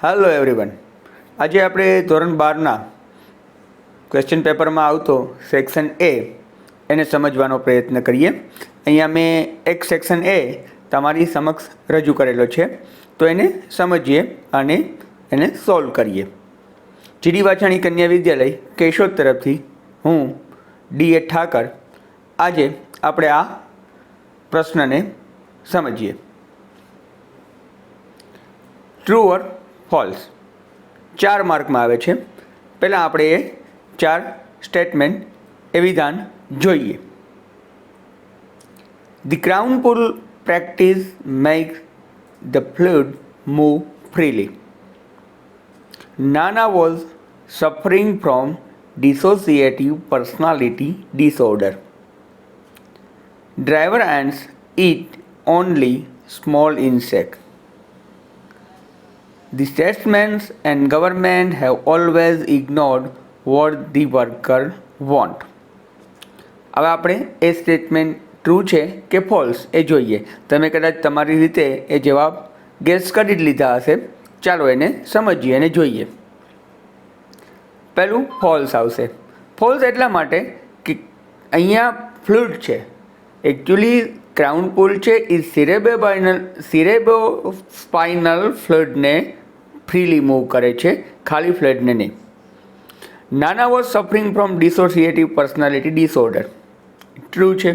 Hello everyone, આજે આપણે ધોરણ 12ના ક્વેશ્ચન પેપરમાં આવતો સેક્શન એ એને સમજવાનો પ્રયત્ન કરીએ. અહીંયા મેં એક સેક્શન એ તમારી સમક્ષ રજૂ કરેલો છે, તો એને સમજીએ અને એને સોલ્વ કરીએ. જીડી વાછાણી કન્યા વિદ્યાલય કેશોદ તરફથી હું ડી.એ. ઠાકર. આજે આપણે આ પ્રશ્નને સમજીએ. ટ્રુ ઓર ફોલ્સ 4 માર્કમાં આવે છે. પહેલાં આપણે એ 4 સ્ટેટમેન્ટ એ વિધાન જોઈએ. The crown pull practice makes the fluid move freely. Nana was suffering from dissociative personality disorder. Driver ants eat only small insects. The statesmen and government have always ignored what the worker want. હવે આપણે એ statement true છે કે false એ જોઈએ. તમે કદાચ તમારી રીતે એ જવાબ ગેસ કરી જ લીધા હશે. ચાલો એને સમજીએ અને જોઈએ. પહેલું ફોલ્સ આવશે. ફોલ્સ એટલા માટે કે અહીંયા ફ્લુઇડ છે, એકચ્યુઅલી ક્રાઉન પુલ છે એ સિરેબ્રોસ્પાઇનલ ફ્લુઇડને ફ્રીલી મૂવ કરે છે, ખાલી ફ્લુઇડને નહીં. નાના was suffering from dissociative personality disorder true છે.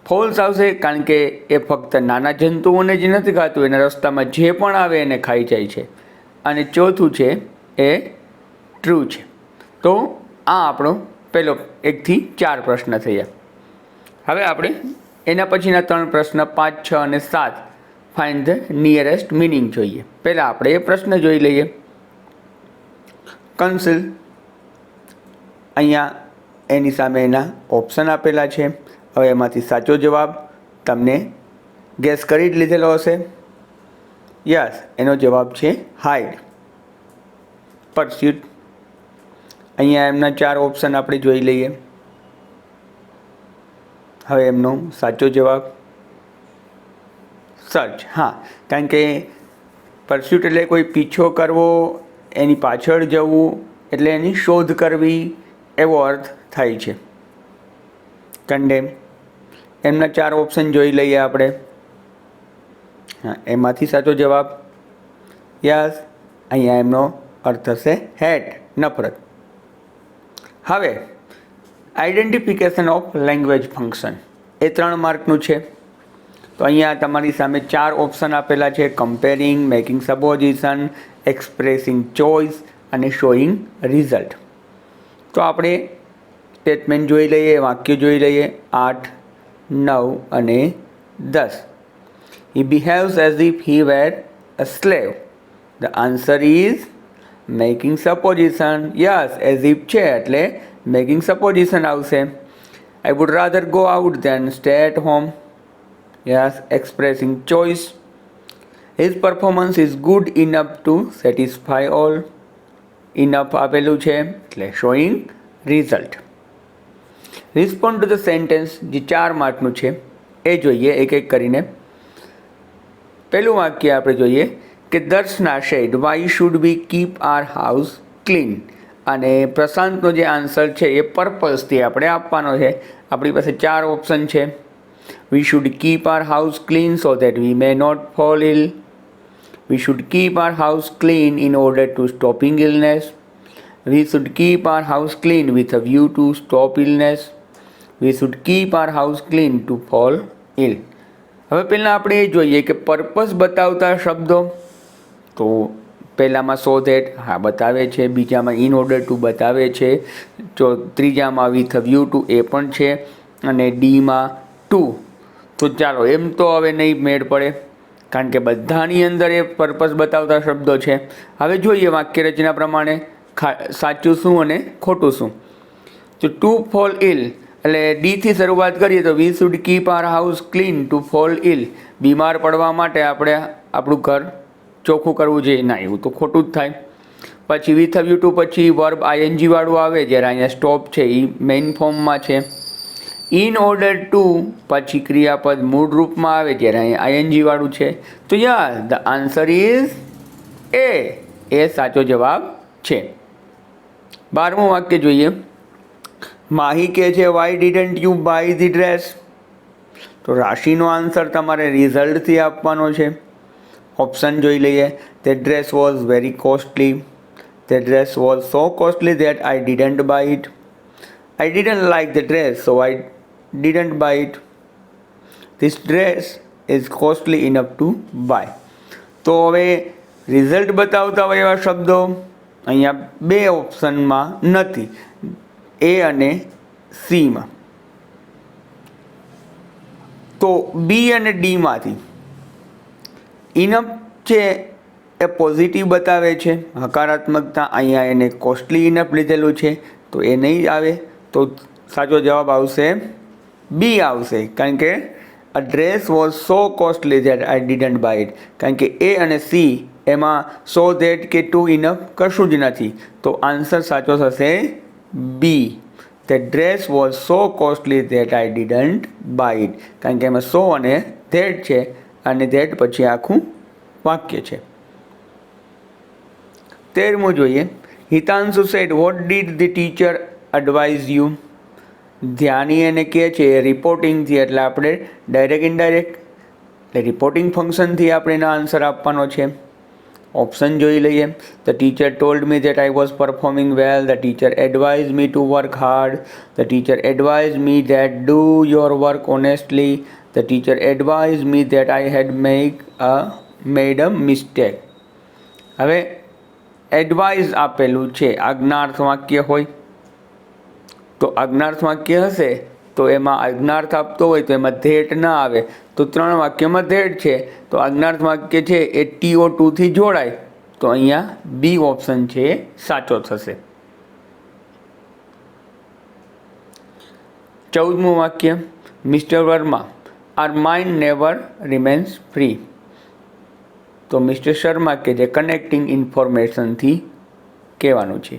ફોલ્સ આવશે કારણ કે એ ફક્ત નાના જંતુઓને જ નથી ખાતું, એના રસ્તામાં જે પણ આવે એને ખાઈ જાય છે. અને ચોથું છે એ ટ્રુ છે. તો આ આપણો પહેલો 1 થી 4 પ્રશ્ન થયા. હવે આપણે એના પછીના 3 પ્રશ્ન 5, 6 અને 7 ફાઇન્ડ ધ નિયરેસ્ટ મિનિંગ જોઈએ. પહેલાં આપણે એ પ્રશ્ન જોઈ લઈએ. કન્સિલ, અહીંયા એની સામે એના ઓપ્શન આપેલા છે. હવે એમાંથી સાચો જવાબ તમને ગેસ કરી જ લીધેલો હશે. યસ, એનો જવાબ છે હાઇડ. પરસ્યુટ, અહીંયા એમના 4 ઓપ્શન આપણે જોઈ લઈએ. હવે એમનો સાચો જવાબ સર્ચ. હા, કારણ કે પરસ્યુટ એટલે કોઈ પીછો કરવો, એની પાછળ જવું, એટલે એની શોધ કરવી એવો અર્થ થાય છે. કન્ડેમ, એમના 4 ઓપ્શન જોઈ લઈએ આપણે. હા, એમાંથી સાચો જવાબ યસ, અહીંયા એમનો અર્થ હશે હેટ, નફરત. હવે આઈડેન્ટિફિકેશન ઓફ લેંગ્વેજ ફંક્શન એ 3 માર્કનું છે. તો અહીંયા તમારી સામે 4 ઓપ્શન આપેલા છે. Comparing, making supposition, expressing choice અને શોઈંગ રિઝલ્ટ. તો આપણે સ્ટેટમેન્ટ જોઈ લઈએ, વાક્ય જોઈ લઈએ. 8, 9 અને 10. He behaves as if he were a slave. The answer is making supposition. Yes, as if છે એટલે મેકિંગ સપોઝિશન આવશે. I would rather go out than stay at home. Yes, expressing choice. His performance is good enough to satisfy all. Enough આપેલું છે એટલે showing result. Respond to the sentence જે 4 માર્કનું છે એ જોઈએ એક એક કરીને. પહેલું વાક્ય આપણે જોઈએ કે Darshana said, why should we keep our house clean. અને પ્રશાંતનો જે આન્સર છે એ પર્પઝથી આપણે આપવાનો છે. આપણી પાસે 4 ઓપ્શન છે. We should keep our house clean so that we may not fall ill. We should keep our house clean in order to stopping illness. We should keep our house clean with a view to stop illness. We should keep our house clean to fall ill. હવે પહેલાં આપણે એ જોઈએ કે purpose બતાવતા શબ્દો. તો પહેલાંમાં so that હા બતાવે છે, બીજામાં ઇન ઓર્ડર ટુ બતાવે છે, ત્રીજામાં વિથ વ્યૂ ટુ એ પણ છે, અને ડીમાં ટુ. તો ચાલો એમ તો હવે નહીં મેળ પડે કારણ કે બધાની અંદર એ પર્પઝ બતાવતા શબ્દો છે. હવે જોઈએ વાક્ય રચના પ્રમાણે સાચું શું અને ખોટું શું. તો ટુ ફોલ ઇલ એટલે ડીથી શરૂઆત કરીએ તો we should keep our house clean to fall ill. બીમાર પડવા માટે આપણે આપણું ઘર ચોખ્ખું કરવું જોઈએ. ના, એવું તો ખોટું જ થાય. પછી વિથ વ્યૂ ટુ પછી વર્બ આઈએનજી વાળું આવે, જ્યારે અહીંયા સ્ટોપ છે એ મેઇન ફોર્મમાં છે. ઇન ઓર્ડર ટુ પછી ક્રિયાપદ મૂળ રૂપમાં આવે ત્યારે અહીં આઈએનજી વાળું છે. તો yeah the answer is A સાચો જવાબ છે. 12મું વાક્ય જોઈએ. માહી કહે છે why didn't you buy the dress. તો રાશિનો આન્સર તમારે રિઝલ્ટથી આપવાનો છે. ઓપ્શન જોઈ લઈએ. The dress was very costly. The dress was so costly that I didn't buy it. I didn't like the dress, so I didn't buy it. This dress is costly enough to buy. તો હવે result બતાવતા હોય એવા શબ્દો અહીંયા બે ઓપ્શનમાં નથી, એ અને સીમાં. તો બી અને ડીમાંથી ઇનફ છે એ પોઝિટિવ બતાવે છે, હકારાત્મકતા. અહીંયા એને કોસ્ટલી ઇનફ લીધેલું છે તો એ નહીં આવે. તો સાચો જવાબ આવશે બી આવશે, કારણ કે a dress was so costly that I didn't buy it. કારણ કે એ અને સી એમાં સો ધેટ કે ટુ ઇનફ કશું જ નથી. તો આન્સર સાચો થશે B. The dress was so costly that I didn't buy it. કારણ કે એમાં સો અને ધેટ છે, અને ધેટ પછી આખું વાક્ય છે. 13મું જોઈએ. Hitanshu said what did the teacher advise you. ધ્યાની એને કહે છે રિપોર્ટિંગથી, એટલે આપણે ડાયરેક્ટ ઇનડાયરેક્ટ એટલે રિપોર્ટિંગ ફંક્શનથી આપણે એનો આન્સર આપવાનો છે. ઓપ્શન જોઈ લઈએ. The teacher told me that I was performing well. The teacher advise me to work hard. The teacher advise me that do your work honestly. The teacher advise me that I had made a mistake. હવે advise આપેલું છે, આજ્ઞાર્થ વાક્ય હોય તો આજ્ઞાર્થ વાક્ય હશે તો એમાં આજ્ઞાર્થ આપતો હોય તો એમાં ધેટ ના આવે. તો 3 વાક્યમાં ધેટ છે તો આજ્ઞાર્થ વાક્ય છે એ TO2થી જોડાય. તો અહીંયા બી ઓપ્શન છે એ સાચો થશે. 14મું વાક્ય. Mister Verma our mind never remains free. તો મિસ્ટર શર્મા કે જે કનેક્ટિંગ ઇન્ફોર્મેશનથી કહેવાનું છે.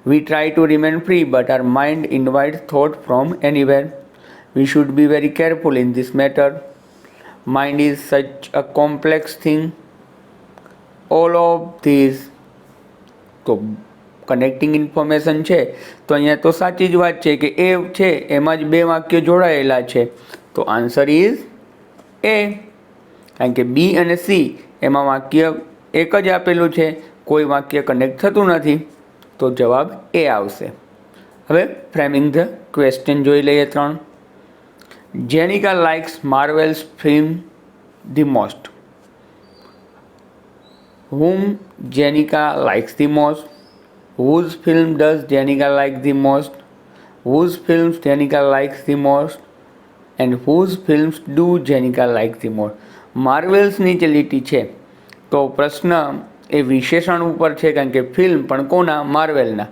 We try to remain free but our mind invite thought from anywhere. We should be very careful in this matter. Mind is such a complex thing. All of this. તો connecting information છે તો અહીંયા તો સાચી જ વાત છે કે એ છે એમાં જ બે વાક્યો જોડાયેલા છે. તો આન્સર ઇઝ એ. કારણ કે બી અને સી એમાં વાક્ય એક જ આપેલું છે, કોઈ વાક્ય કનેક્ટ થતું નથી. તો જવાબ એ આવશે. હવે ફ્રેમિંગ ધ ક્વેશ્ચન જોઈ લઈએ 3. Jenika likes Marvel's film the most. whom Jenika likes the most. whose film does Jenika like the most. whose films Jenika likes the most and whose films do Jenika like the most. માર્વેલ્સની જે લીટી છે તો પ્રશ્ન એ વિશેષણ ઉપર છે, કારણ કે ફિલ્મ પણ કોના? માર્વેલના.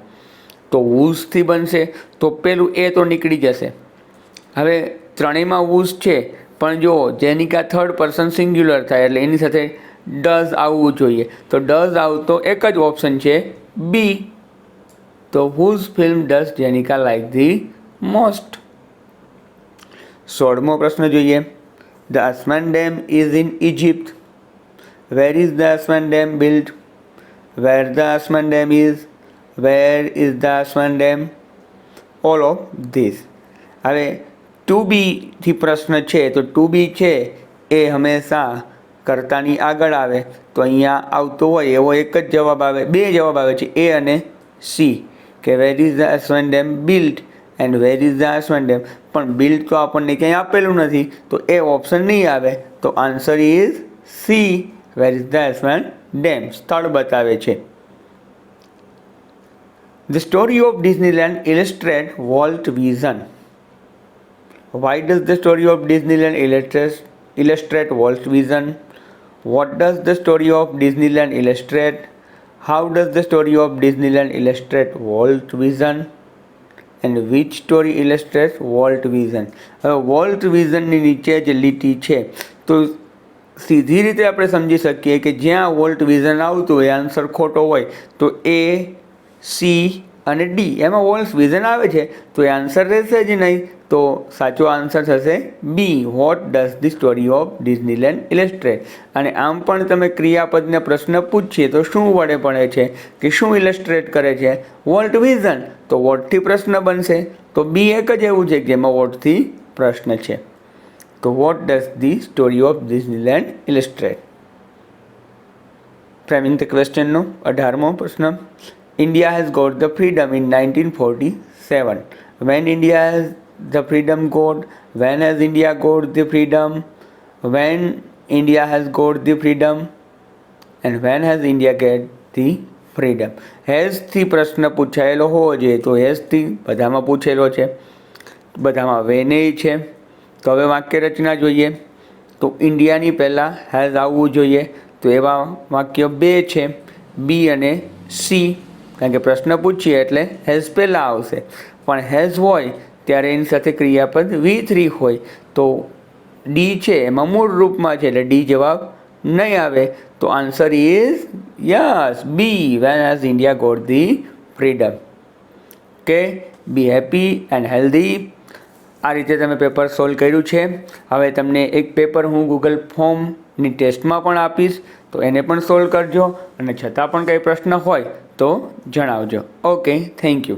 તો વૂઝથી બનશે તો પેલું એ તો નીકળી જશે. હવે ત્રણેયમાં વૂઝ છે પણ જો જેનિકા થર્ડ પર્સન સિંગ્યુલર થાય એટલે એની સાથે ડઝ આવવું જોઈએ. તો ડઝ આવતો એક જ ઓપ્શન છે બી. તો whose film does Jenika like the most. 16મો પ્રશ્ન જોઈએ. The Aswan dam is in Egypt. Where is the Aswan Dam built? Where the Aswan Dam is? Where is the Aswan Dam? All of this. હવે two બીથી પ્રશ્ન છે તો two બી છે એ હંમેશા કર્તાની આગળ આવે. તો અહીંયા આવતો હોય એવો એક જ જવાબ આવે, બે જવાબ આવે છે એ અને સી, કે where is the Aswan dam built and where is the Aswan dam. પણ બિલ્ટ તો આપણને ક્યાંય આપેલું નથી તો એ ઓપ્શન નહીં આવે. તો answer is C. Where is the Aswan dam સ્થળ બતાવે છે. The story of Disneyland illustrate Walt vision. Why does the story of Disneyland illustrate Walt Vision? What does the story of Disneyland illustrate? How does the story of Disneyland illustrate Walt Vision? And which story illustrates Walt Vision? હવે volt વિઝનની નીચે જે લીટી છે તો સીધી રીતે આપણે સમજી શકીએ કે જ્યાં વોલ્ટ વિઝન આવતું હોય આન્સર ખોટો હોય તો એ, સી અને ડી એમાં વોલ્ટ વિઝન આવે છે તો એ આન્સર રહેશે જ નહીં. તો સાચો આન્સર થશે B. What does the story of Disneyland illustrate. અને આમ પણ તમે ક્રિયાપદને પ્રશ્ન પૂછીએ તો શું વડે પડે છે કે શું ઇલેસ્ટ્રેટ કરે છે? Volt vision. તો વોટથી પ્રશ્ન બનશે. તો બી એક જ એવું છે કે જેમાં વોટથી પ્રશ્ન છે. તો what does the story of Disneyland illustrate. Framing the ક્વેશ્ચનનો 18મો પ્રશ્ન. India has got the freedom in 1947. When India has the freedom got? When has India got the freedom? When India has got the freedom? And when has India get the freedom? Has થી પ્રશ્ન પૂછાયેલો હોવો જોઈએ તો has થી બધામાં પૂછેલો છે, બધામાં when છે. તો હવે વાક્ય રચના જોઈએ. તો ઇન્ડિયાની પહેલાં હેઝ આવવું જોઈએ. તો એવા વાક્ય બે છે, બી અને સી. કારણ કે પ્રશ્ન પૂછીએ એટલે હેઝ પહેલાં આવશે. પણ હેઝ હોય ત્યારે એની સાથે ક્રિયાપદ V3 હોય તો ડી છે એમાં મૂળ રૂપમાં છે એટલે ડી જવાબ નહીં આવે. તો answer is yes B. When has India got the freedom. કે બી હેપી એન્ડ હેલ્ધી. આ રીતે તમે પેપર સોલ્વ કર્યું છે. હવે તમને એક પેપર હું ગૂગલ ફોર્મની ટેસ્ટમાં પણ આપીશ, તો એને પણ સોલ્વ કરજો. અને છતાં પણ કંઈ પ્રશ્ન હોય તો જણાવજો. Okay, thank you.